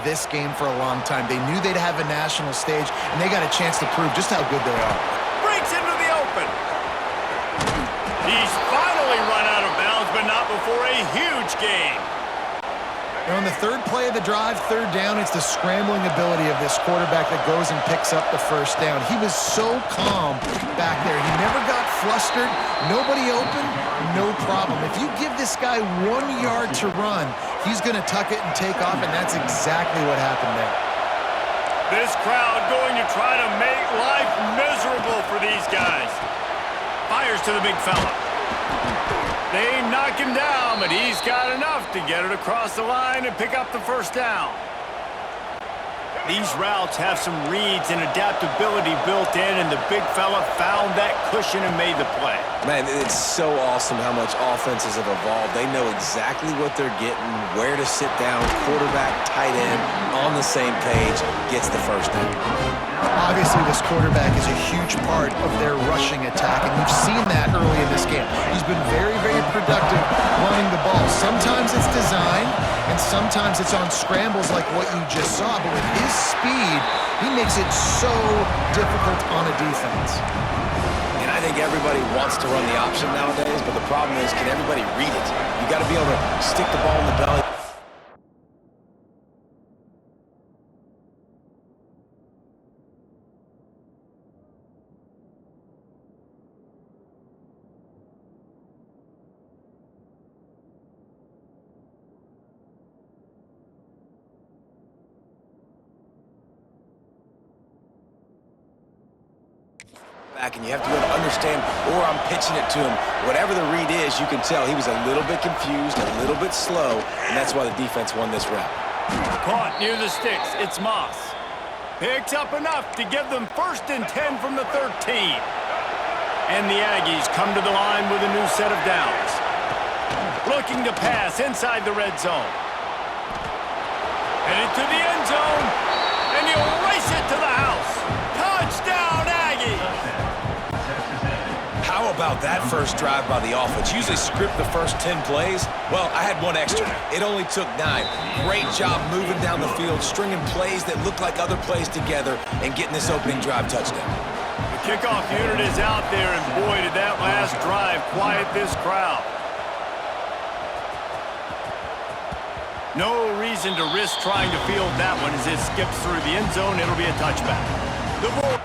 this game for a long time. They knew they'd have a national stage, and they got a chance to prove just how good they are. Breaks into the open. He's finally run out of bounds, but not before a huge gain. And on the third play of the drive, third down, it's the scrambling ability of this quarterback that goes and picks up the first down. He was so calm back there. He never got flustered. Nobody open, no problem. If you give this guy 1 yard to run, he's going to tuck it and take off, and that's exactly what happened there. This crowd going to try to make life miserable for these guys. Fires to the big fella. They knock him down, but he's got enough to get it across the line and pick up the first down. These routes have some reads and adaptability built in, and the big fella found that cushion and made the play. Man, it's so awesome how much offenses have evolved. They know exactly what they're getting, where to sit down, quarterback, tight end, on the same page, gets the first down. Obviously, this quarterback is a huge part of their rushing attack, and we've seen that early in this game. He's been very, very productive running the ball. Sometimes it's designed, and sometimes it's on scrambles like what you just saw, but with his speed, he makes it so difficult on a defense. And I think everybody wants to run the option nowadays, but the problem is, can everybody read it? You got to be able to stick the ball in the belly. And you have to be able to understand, or I'm pitching it to him. Whatever the read is, you can tell he was a little bit confused, a little bit slow, and that's why the defense won this round. Caught near the sticks. It's Moss. Picks up enough to give them 1st and 10 from the 13. And the Aggies come to the line with a new set of downs. Looking to pass inside the red zone. Headed to the end zone, and he'll race it to the house. Touchdown, Aggies! How about that first drive by the offense? Usually script the first 10 plays. Well, I had one extra. It only took 9. Great job moving down the field, stringing plays that look like other plays together, and getting this opening drive touchdown. The kickoff unit is out there, and boy, did that last drive quiet this crowd. No reason to risk trying to field that one as it skips through the end zone. It'll be a touchback. The ball.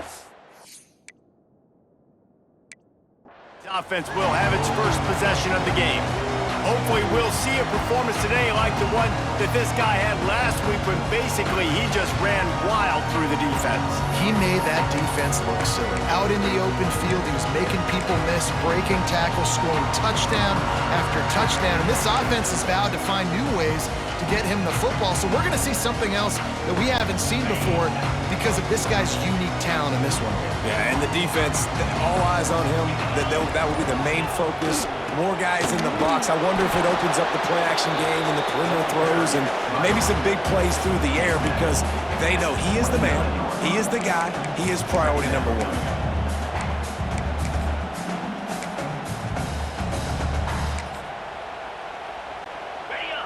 Offense will have its first possession of the game. Hopefully we'll see a performance today like the one that this guy had last week when basically he just ran wild through the defense. He made that defense look silly. Out in the open field, he was making people miss, breaking tackles, scoring touchdown after touchdown. And this offense has vowed to find new ways to get him the football. So we're going to see something else that we haven't seen before because of this guy's unique talent in this one. Yeah, and the defense, all eyes on him. That will be the main focus. More guys in the box. I wonder if it opens up the play-action game and the perimeter throws and maybe some big plays through the air because they know he is the man, he is the guy, he is priority number 1.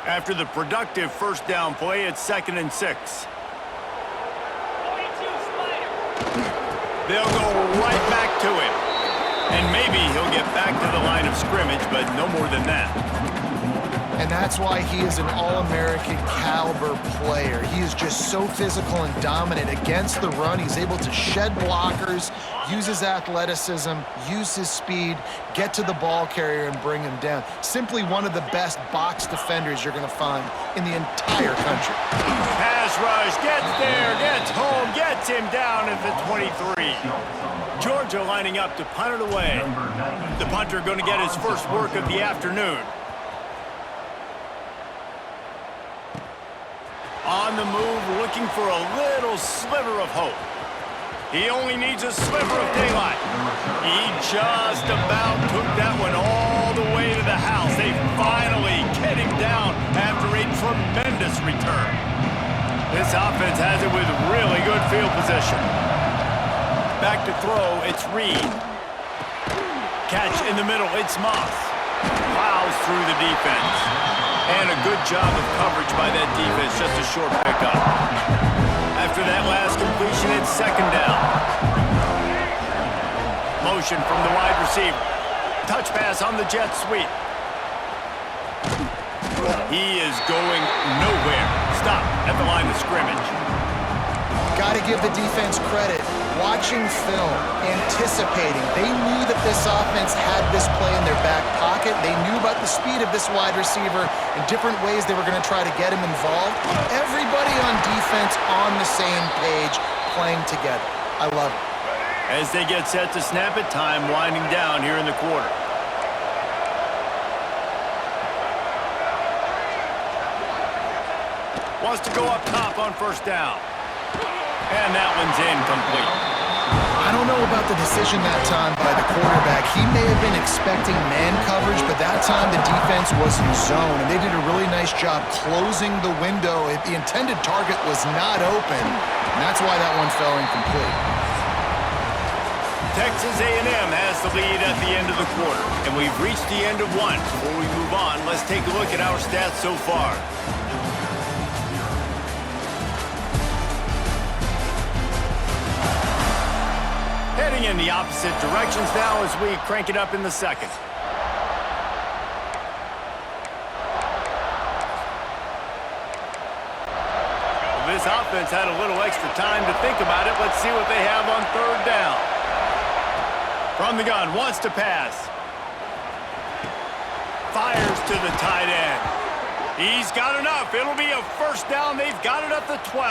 After the productive first down play, it's 2nd and 6. They'll go right back to him. And maybe he'll get back to the line of scrimmage, but no more than that. And that's why he is an All-American caliber player. He is just so physical and dominant against the run. He's able to shed blockers, use his athleticism, use his speed, get to the ball carrier and bring him down. Simply one of the best box defenders you're going to find in the entire country. Pass rush, gets there, gets home, gets him down at the 23. Georgia lining up to punt it away. The punter going to get his first work of the afternoon. On the move, looking for a little sliver of hope. He only needs a sliver of daylight. He just about took that one all the way to the house. They finally get him down after a tremendous return. This offense has it with really good field position. Back to throw, it's Reed. Catch in the middle, it's Moss. Plows through the defense. And a good job of coverage by that defense, just a short pickup. It's second down. Motion from the wide receiver. Touch pass on the jet sweep. He is going nowhere. Stop at the line of scrimmage. Got to give the defense credit. Watching film, anticipating. They knew that this offense had this play in their back pocket. They knew about the speed of this wide receiver and different ways they were going to try to get him involved. Everybody on defense on the same page, playing together. I love it. As they get set to snap it, time winding down here in the quarter. Wants to go up top on first down. And that one's incomplete. I don't know about the decision that time by the quarterback. He may have been expecting man coverage, but that time the defense was in zone, and they did a really nice job closing the window. The intended target was not open, and that's why that one fell incomplete. Texas A&M has the lead at the end of the quarter, and we've reached the end of one. Before we move on, let's take a look at our stats so far. Heading in the opposite directions now as we crank it up in the second. Well, this offense had a little extra time to think about it. Let's see what they have on third down. From the gun, wants to pass. Fires to the tight end. He's got enough. It'll be a first down. They've got it at the 12.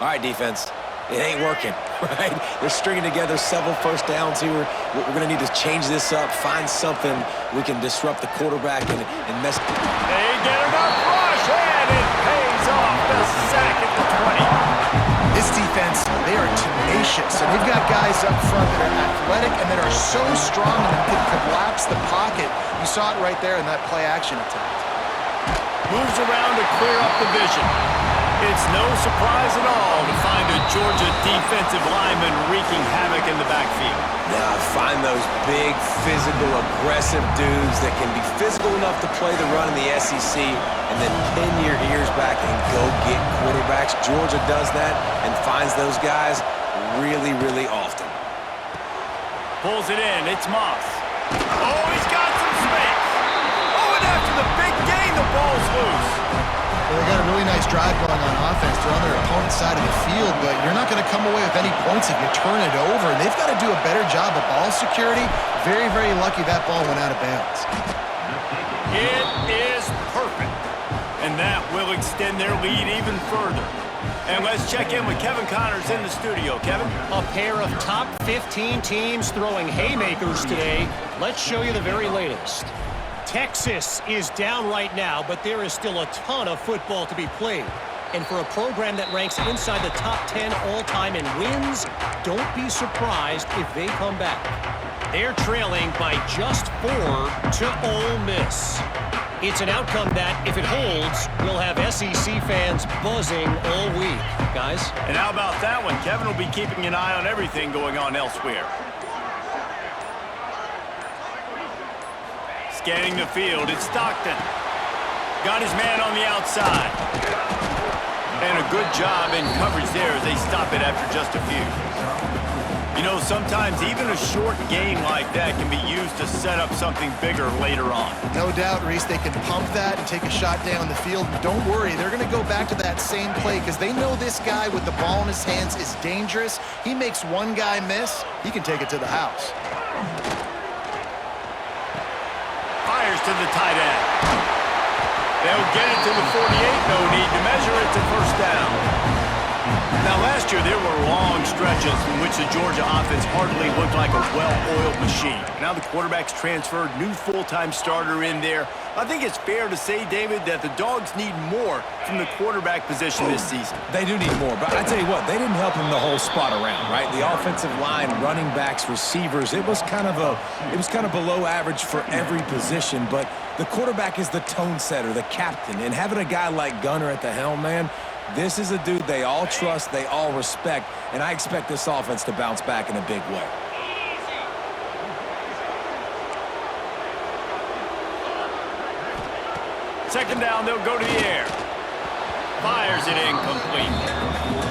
All right, defense. It ain't working, right? They're stringing together several first downs here. We're going to need to change this up, find something we can disrupt the quarterback and mess. They get enough rush, and it pays off. The sack at the 20. This defense, they are tenacious, and they've got guys up front that are athletic and that are so strong and can collapse the pocket. You saw it right there in that play-action attempt. Moves around to clear up the vision. It's no surprise at all to find a Georgia defensive lineman wreaking havoc in the backfield. Now, find those big, physical, aggressive dudes that can be physical enough to play the run in the SEC and then pin your ears back and go get quarterbacks. Georgia does that and finds those guys really, really often. Pulls it in. It's Moss. Oh, he's got some space. Oh, and after the big gain, the ball's loose. Well, they got a really nice drive going on offense. They're on their opponent's side of the field, but you're not going to come away with any points if you turn it over. And they've got to do a better job of ball security. Very, very lucky that ball went out of bounds. It is perfect. And that will extend their lead even further. And let's check in with Kevin Connors in the studio. Kevin? A pair of top 15 teams throwing haymakers today. Let's show you the very latest. Texas is down right now, but there is still a ton of football to be played. And for a program that ranks inside the top 10 all-time in wins, don't be surprised if they come back. They're trailing by just 4 to Ole Miss. It's an outcome that, if it holds, will have SEC fans buzzing all week. Guys? And how about that one? Kevin will be keeping an eye on everything going on elsewhere. Scanning the field, it's Stockton. Got his man on the outside. And a good job in coverage there as they stop it after just a few. You know, sometimes even a short gain like that can be used to set up something bigger later on. No doubt, Reese, they can pump that and take a shot down the field. Don't worry, they're going to go back to that same play because they know this guy with the ball in his hands is dangerous. He makes one guy miss, he can take it to the house. Fires to the tight end. They'll get it to the 48. No need to measure it to first down. Now, last year, there were long stretches in which the Georgia offense hardly looked like a well-oiled machine. Now the quarterback's transferred, new full-time starter in there. I think it's fair to say, David, that the Dogs need more from the quarterback position this season. They do need more, but I tell you what, they didn't help him the whole spot around, right? The offensive line, running backs, receivers, it was kind of below average for every position, but the quarterback is the tone setter, the captain, and having a guy like Gunner at the helm, man, this is a dude they all trust, they all respect, and I expect this offense to bounce back in a big way. Second down, they'll go to the air. Fires it incomplete.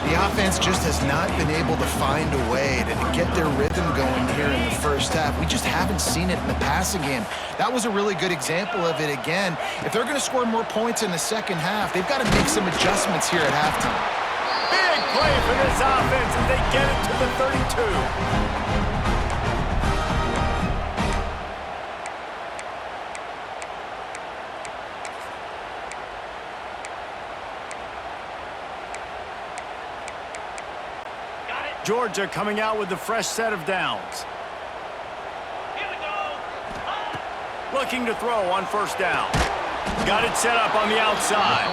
The offense just has not been able to find a way to get their rhythm going here in the first half. We just haven't seen it in the passing game. That was a really good example of it again. If they're going to score more points in the second half, they've got to make some adjustments here at halftime. Big play for this offense as they get it to the 32. Georgia coming out with a fresh set of downs. Here we go. Looking to throw on first down. Got it set up on the outside.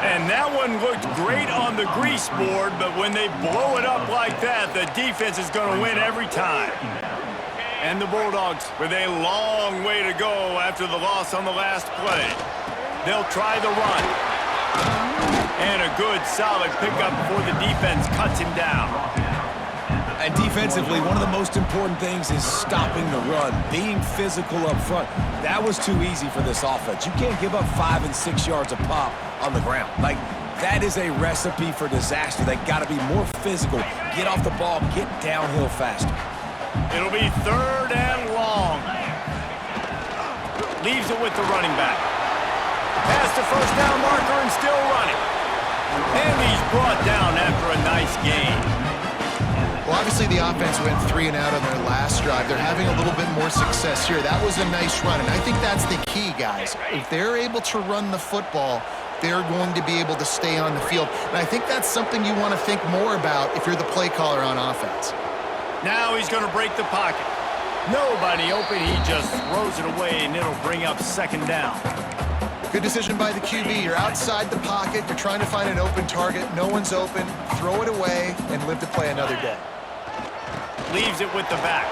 And that one looked great on the grease board, but when they blow it up like that, the defense is going to win every time. And the Bulldogs with a long way to go after the loss on the last play. They'll try the run. And a good, solid pickup before the defense cuts him down. And defensively, one of the most important things is stopping the run, being physical up front. That was too easy for this offense. You can't give up 5 and 6 yards a pop on the ground. Like, that is a recipe for disaster. They got to be more physical, get off the ball, get downhill faster. It'll be 3rd and long. Leaves it with the running back. Past the first down marker and still running. And he's brought down after a nice gain. Well, obviously the offense went 3 and out on their last drive. They're having a little bit more success here. That was a nice run, and I think that's the key, guys. If they're able to run the football, they're going to be able to stay on the field. And I think that's something you want to think more about if you're the play caller on offense. Now he's going to break the pocket. Nobody open. He just throws it away, and it'll bring up 2nd down. Good decision by the QB. You're outside the pocket. You're trying to find an open target. No one's open. Throw it away and live to play another day. Leaves it with the back.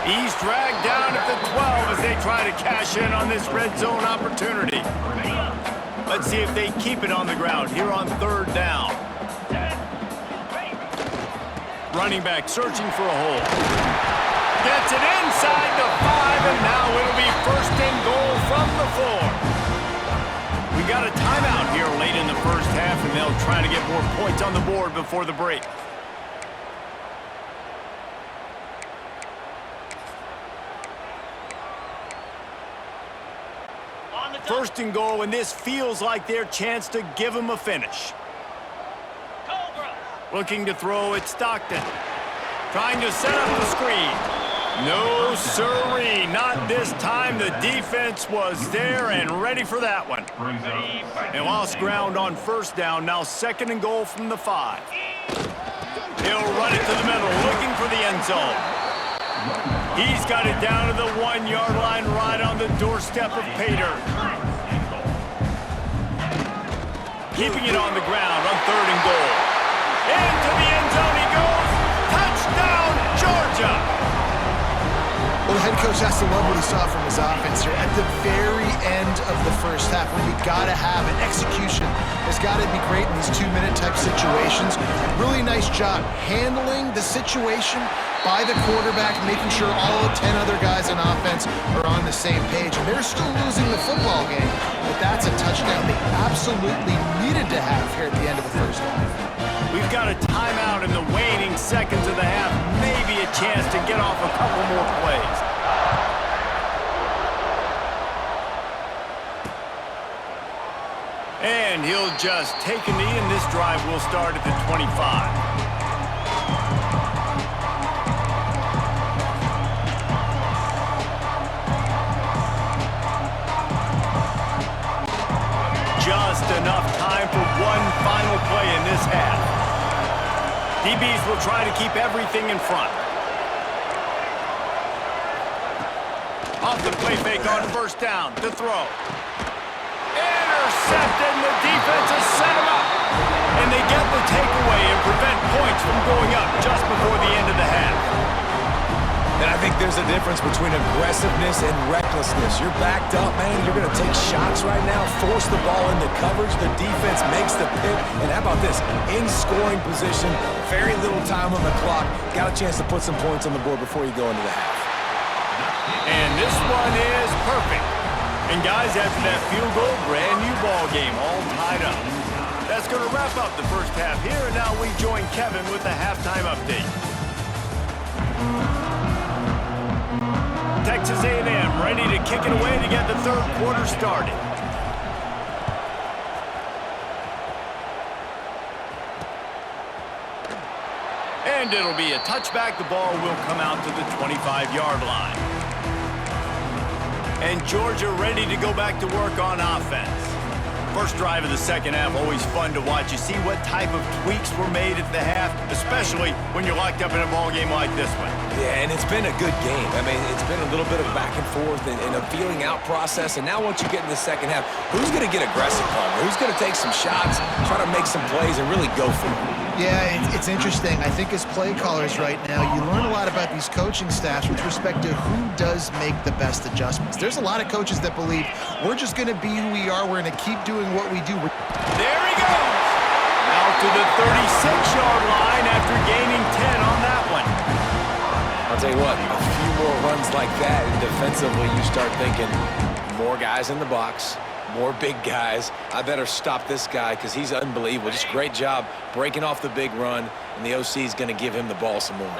He's dragged down at the 12 as they try to cash in on this red zone opportunity. Let's see if they keep it on the ground here on 3rd down. Running back searching for a hole. Gets it inside the 5, and now it'll be 1st and goal from the 4. We got a timeout here late in the first half, and they'll try to get more points on the board before the break. First and goal, and this feels like their chance to give them a finish. Looking to throw at Stockton. Trying to set up the screen. No sirree, not this time. The defense was there and ready for that one. They lost ground on 1st down, now 2nd and goal from the 5. He'll run it to the middle, looking for the end zone. He's got it down to the 1-yard line, right on the doorstep of Pater. Keeping it on the ground on 3rd and goal. Into the end zone he goes. Touchdown, Georgia! Well, the head coach has to love what he saw from his offense here at the very end of the first half, where you got to have an execution. Has got to be great in these 2-minute type situations. Really nice job handling the situation by the quarterback, making sure all 10 other guys on offense are on the same page. And they're still losing the football game, but that's a touchdown they absolutely needed to have here at the end of the first half. We've got a timeout in the waning seconds of the half. Maybe a chance to get off a couple more plays. And he'll just take a knee, and this drive will start at the 25. Just enough time for one final play in this half. DBs will try to keep everything in front. Off the play fake on 1st down to throw. Intercepted, and the defense has set him up. And they get the takeaway and prevent points from going up just before the end of the half. And I think there's a difference between aggressiveness and recklessness. You're backed up, man. You're going to take shots right now, force the ball into coverage. The defense makes the pick. And how about this? In scoring position, very little time on the clock. Got a chance to put some points on the board before you go into the half. And this one is perfect. And guys, after that field goal, brand new ball game, all tied up. That's going to wrap up the first half here, and now we join Kevin with the halftime update. Texas A&M ready to kick it away to get the third quarter started. And it'll be a touchback. The ball will come out to the 25-yard line. And Georgia ready to go back to work on offense. First drive of the second half, always fun to watch. You see what type of tweaks were made at the half, especially when you're locked up in a ball game like this one. Yeah, and it's been a good game. I mean, it's been a little bit of back and forth and a feeling out process. And now once you get in the second half, who's going to get aggressive, Palmer? Who's going to take some shots, try to make some plays, and really go for it? Yeah, it's interesting. I think as play callers right now, you learn a lot about these coaching staffs with respect to who does make the best adjustments. There's a lot of coaches that believe we're just going to be who we are. We're going to keep doing what we do. There he goes! Out to the 36-yard line after gaining 10 on that one. I'll tell you what, a few more runs like that, and defensively you start thinking more guys in the box, more big guys. I better stop this guy because he's unbelievable. Just great job breaking off the big run, and the OC is going to give him the ball some more.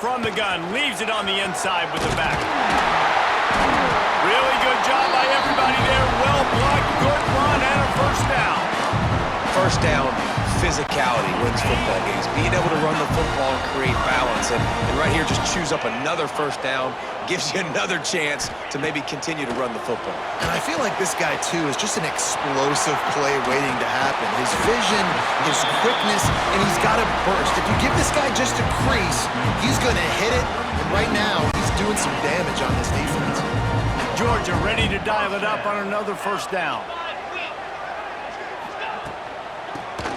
From the gun, leaves it on the inside with the back. Really good job by everybody there. Well blocked, good run, and a first down. First down, physicality wins football games. Being able to run the football and create balance. And right here, just choose up another first down, gives you another chance to maybe continue to run the football. And I feel like this guy, too, is just an explosive play waiting to happen. His vision, his quickness, and he's got a burst. If you give this guy just a crease, he's going to hit it. And right now, he's doing some damage on this defense. Georgia ready to dial it up on another first down.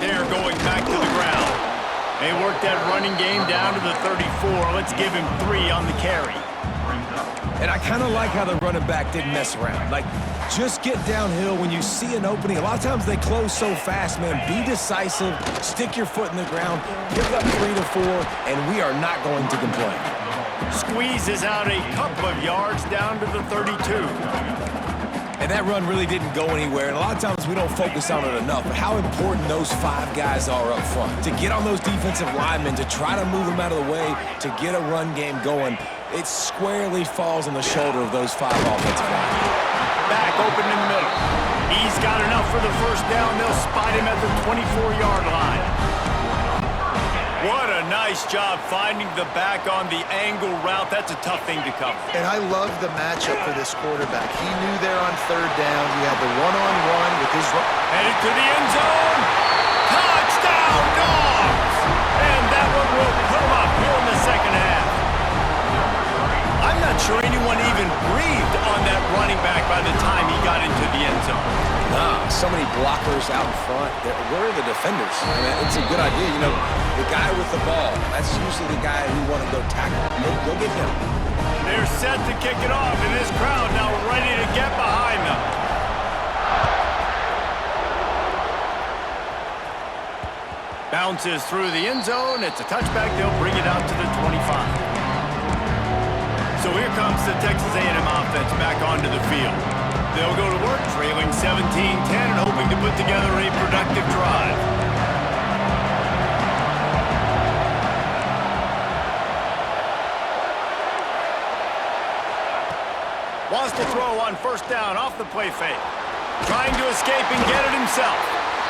They're going back to the ground. They work that running game down to the 34. Let's give him 3 on the carry. And I kind of like how the running back didn't mess around. Like, just get downhill when you see an opening. A lot of times they close so fast, man. Be decisive, stick your foot in the ground, pick up 3 to 4, and we are not going to complain. Squeezes out a couple of yards down to the 32. And that run really didn't go anywhere. And a lot of times we don't focus on it enough. But how important those 5 guys are up front. To get on those defensive linemen, to try to move them out of the way, to get a run game going, it squarely falls on the shoulder of those 5 offensive linemen. Back open in the middle. He's got enough for the first down. They'll spot him at the 24-yard line. What a nice job finding the back on the angle route. That's a tough thing to cover. And I love the matchup for this quarterback. He knew there on third down. He had the one-on-one with his... Headed to the end zone. Touchdown, Dogs! And that one will put him up here in the second half. I'm not sure anyone even breathed on that running back by the time he got into the end zone. Nah, so many blockers out in front. Where are the defenders? I mean, it's a good idea. You know, the guy with the ball, that's usually the guy we want to go tackle. Go get him. They're set to kick it off, and this crowd now ready to get behind them. Bounces through the end zone. It's a touchback. They'll bring it out to the 25. So here comes the Texas A&M offense back onto the field. They'll go to work trailing 17-10 and hoping to put together a productive drive. Wants to throw on first down off the play fake. Trying to escape and get it himself.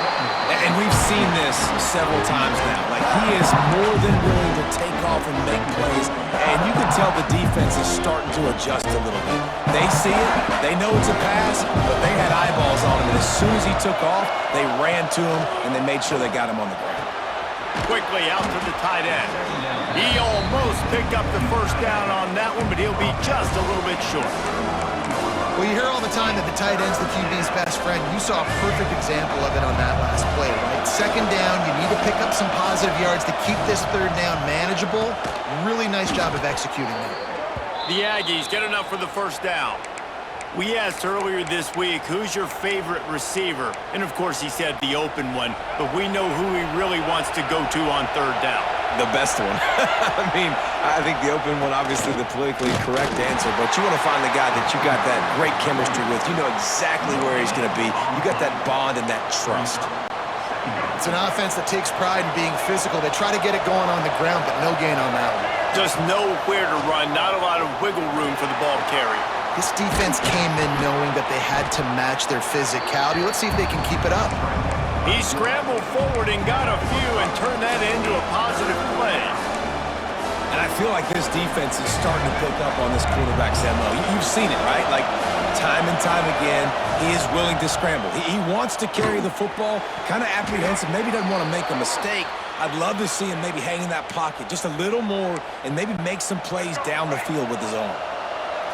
And we've seen this several times now. Like, he is more than willing to take off and make plays. And you can tell the defense is starting to adjust a little bit. They see it. They know it's a pass, but they had eyeballs on him. And as soon as he took off, they ran to him, and they made sure they got him on the ground. Quickly out to the tight end. He almost picked up the first down on that one, but he'll be just a little bit short. Well, you hear all the time that the tight end's the QB's best friend. You saw a perfect example of it on that last play, right? Second down, you need to pick up some positive yards to keep this third down manageable. Really nice job of executing that. The Aggies get enough for the first down. We asked earlier this week, who's your favorite receiver? And, of course, he said the open one, but we know who he really wants to go to on third down. The best one. I mean, I think the open one, obviously the politically correct answer, but you want to find the guy that you got that great chemistry with. You know exactly where he's going to be. You got that bond and that trust. It's an offense that takes pride in being physical. They try to get it going on the ground, but no gain on that one. Just nowhere to run, not a lot of wiggle room for the ball carrier. This defense came in knowing that they had to match their physicality. Let's see if they can keep it up. He scrambled forward and got a few and turned that into a positive play. And I feel like this defense is starting to pick up on this quarterback's MO. You've seen it, right? Like, time and time again, he is willing to scramble. He wants to carry the football, kind of apprehensive, maybe doesn't want to make a mistake. I'd love to see him maybe hang in that pocket just a little more and maybe make some plays down the field with his arm.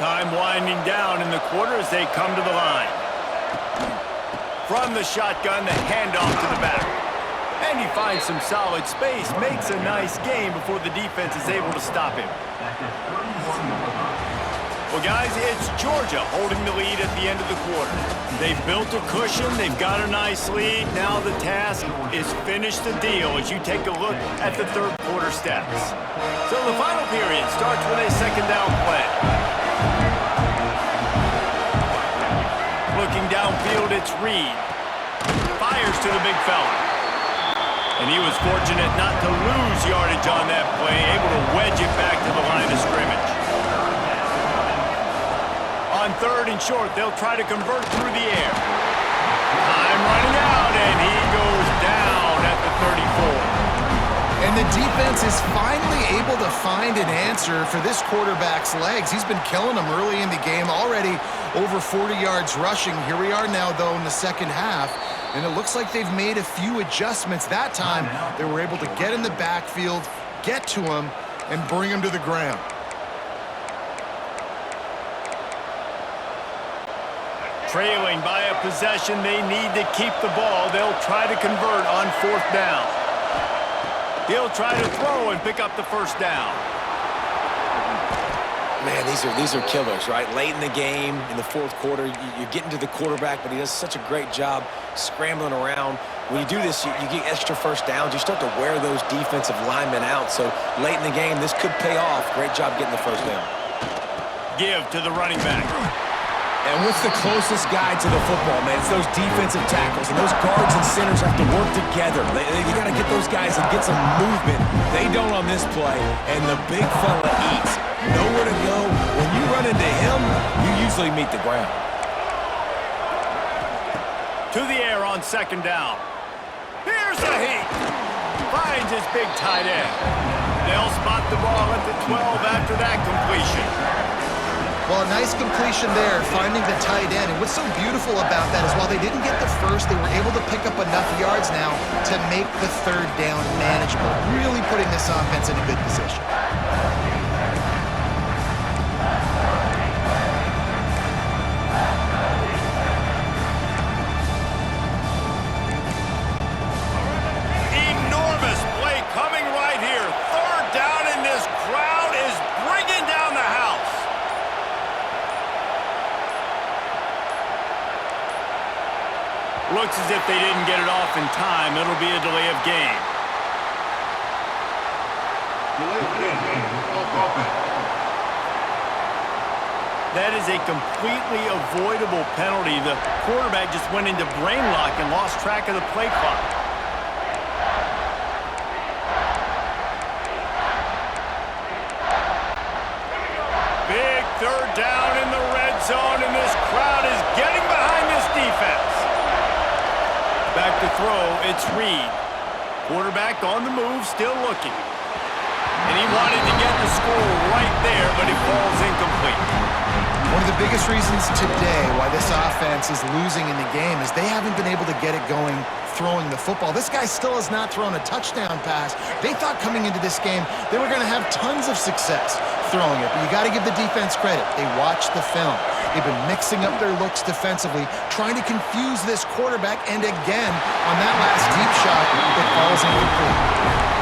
Time winding down in the quarter as they come to the line. From the shotgun, the handoff to the back. And he finds some solid space, makes a nice game before the defense is able to stop him. Well, guys, it's Georgia holding the lead at the end of the quarter. They've built a cushion, they've got a nice lead. Now the task is finish the deal as you take a look at the third quarter stats. So the final period starts with a second down play. Looking downfield, it's Reed. Fires to the big fella. And he was fortunate not to lose yardage on that play, able to wedge it back to the line of scrimmage. On third and short, they'll try to convert through the air. Time running out, and he goes down at the 34. And the defense is finally able to find an answer for this quarterback's legs. He's been killing them early in the game, already over 40 yards rushing. Here we are now, though, in the second half, and it looks like they've made a few adjustments. That time, they were able to get in the backfield, get to him, and bring him to the ground. Trailing by a possession, they need to keep the ball. They'll try to convert on fourth down. He'll try to throw and pick up the first down. Man, these are killers, right? Late in the game, in the fourth quarter, you're getting to the quarterback, but he does such a great job scrambling around. When you do this, you get extra first downs. You start to wear those defensive linemen out. So late in the game, this could pay off. Great job getting the first down. Give to the running back. And what's the closest guy to the football, man? It's those defensive tackles, and those guards and centers have to work together. You got to get those guys and get some movement. They don't on this play, and the big fella eats. Nowhere to go. When you run into him, you usually meet the ground. To the air on second down. Here's a heat. Finds his big tight end. They'll spot the ball at the 12 after that completion. Well, a nice completion there, finding the tight end. And what's so beautiful about that is while they didn't get the first, they were able to pick up enough yards now to make the third down manageable, really putting this offense in a good position. Enormous play coming right here. Third down, and this crowd is bringing down the house. Looks as if they didn't get it off in time. It'll be a delay of game. That is a completely avoidable penalty. The quarterback just went into brain lock and lost track of the play clock. Big third down in the red zone, and this crowd is getting behind this defense. Back to throw, it's Reed. Quarterback on the move, still looking. And he wanted to get the score right there, but it falls incomplete. One of the biggest reasons today why this offense is losing in the game is they haven't been able to get it going throwing the football. This guy still has not thrown a touchdown pass. They thought coming into this game they were going to have tons of success throwing it, but you got to give the defense credit. They watched the film. They've been mixing up their looks defensively, trying to confuse this quarterback, and again, on that last deep shot, it falls incomplete.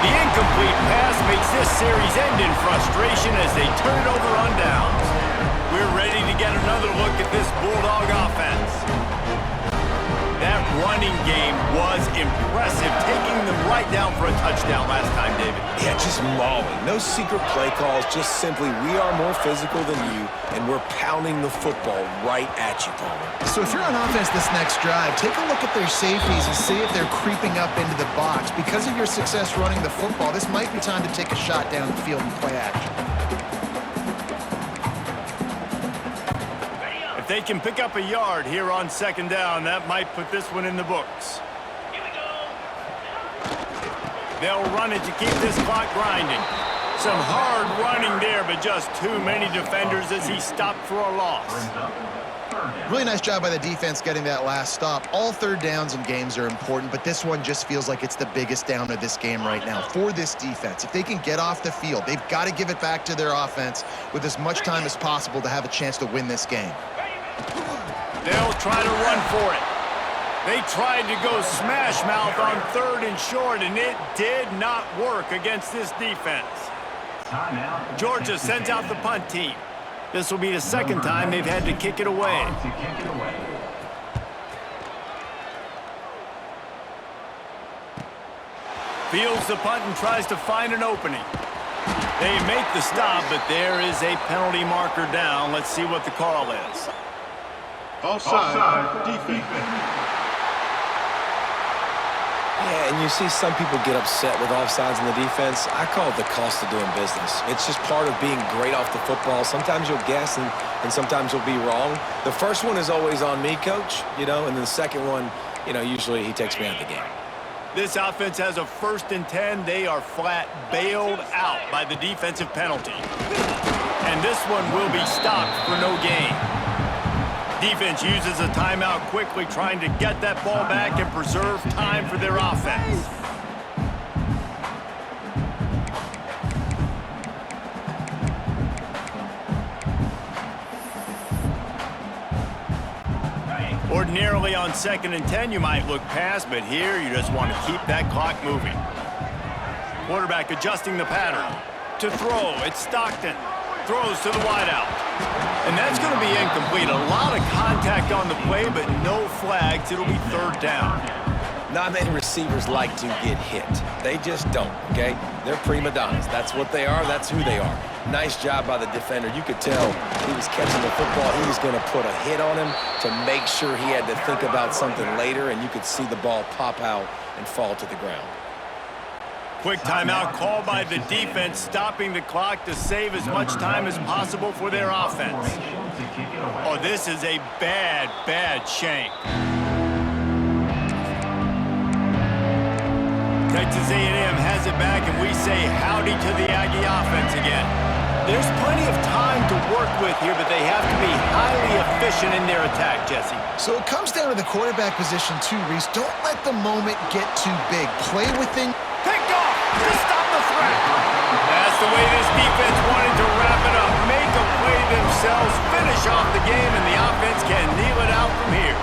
The incomplete pass makes this series end in frustration as they turn it over on downs. We're ready to get another look at this Bulldog offense. That running game was impressive, taking them right down for a touchdown last time, David. Yeah, just mauling. No secret play calls, just simply we are more physical than you, and we're pounding the football right at you, Palmer. So if you're on offense this next drive, take a look at their safeties and see if they're creeping up into the box. Because of your success running the football, this might be time to take a shot down the field and play action. If they can pick up a yard here on second down, that might put this one in the books. They'll run it to keep this clock grinding. Some hard running there, but just too many defenders as he stopped for a loss. Really nice job by the defense getting that last stop. All third downs in games are important, but this one just feels like it's the biggest down of this game right now for this defense. If they can get off the field, they've got to give it back to their offense with as much time as possible to have a chance to win this game. They'll try to run for it. They tried to go smash mouth on 3rd and short, and it did not work against this defense. Georgia sends out the punt team. This will be the second time they've had to kick it away. Fields the punt and tries to find an opening. They make the stop, but there is a penalty marker down. Let's see what the call is. Offside, defense. Yeah, and you see some people get upset with offsides in the defense. I call it the cost of doing business. It's just part of being great off the football. Sometimes you'll guess and sometimes you'll be wrong. The first one is always on me, Coach, and then the second one, usually he takes me out of the game. This offense has a 1st and 10. They are flat bailed out by the defensive penalty. And this one will be stopped for no gain. Defense uses a timeout quickly, trying to get that ball back and preserve time for their offense. Ordinarily on 2nd and 10, you might look past, but here you just want to keep that clock moving. Quarterback adjusting the pattern. To throw, it's Stockton. Throws to the wideout. And that's going to be incomplete. A lot of contact on the play, but no flags. It'll be 3rd down. Not many receivers like to get hit. They just don't, okay? They're prima donnas. That's what they are. That's who they are. Nice job by the defender. You could tell he was catching the football. He was going to put a hit on him to make sure he had to think about something later, and you could see the ball pop out and fall to the ground. Quick timeout called by the defense, stopping the clock to save as much time as possible for their offense. Oh, this is a bad, bad shank. Texas A&M has it back, and we say howdy to the Aggie offense again. There's plenty of time to work with here, but they have to be highly efficient in their attack, Jesse. So it comes down to the quarterback position too, Reese. Don't let the moment get too big. Play within... Picked off to stop the threat. That's the way this defense wanted to wrap it up. Make a play themselves, finish off the game, and the offense can kneel it out from here.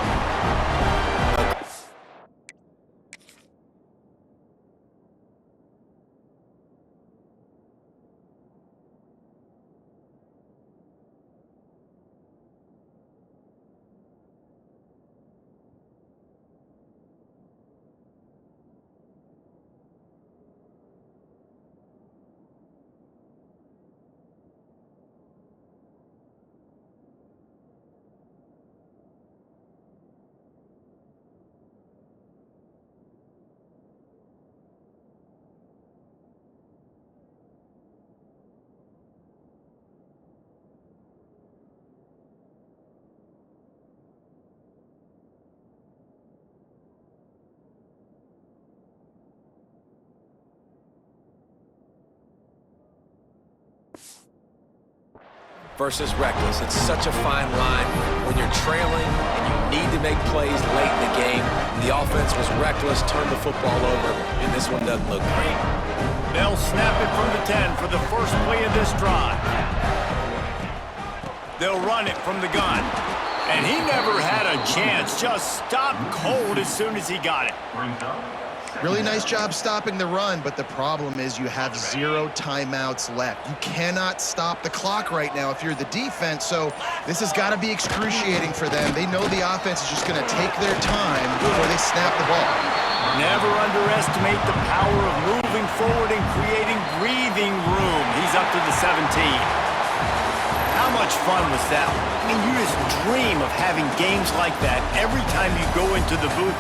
Versus reckless. It's such a fine line when you're trailing and you need to make plays late in the game. The offense was reckless, turned the football over, and this one doesn't look great. They'll snap it from the 10 for the first play of this drive. They'll run it from the gun. And he never had a chance. Just stopped cold as soon as he got it. Really nice job stopping the run, but the problem is you have 0 timeouts left. You cannot stop the clock right now if you're the defense, so this has got to be excruciating for them. They know the offense is just going to take their time before they snap the ball. Never underestimate the power of moving forward and creating breathing room. He's up to the 17. How much fun was that? I mean, you just dream of having games like that every time you go into the booth.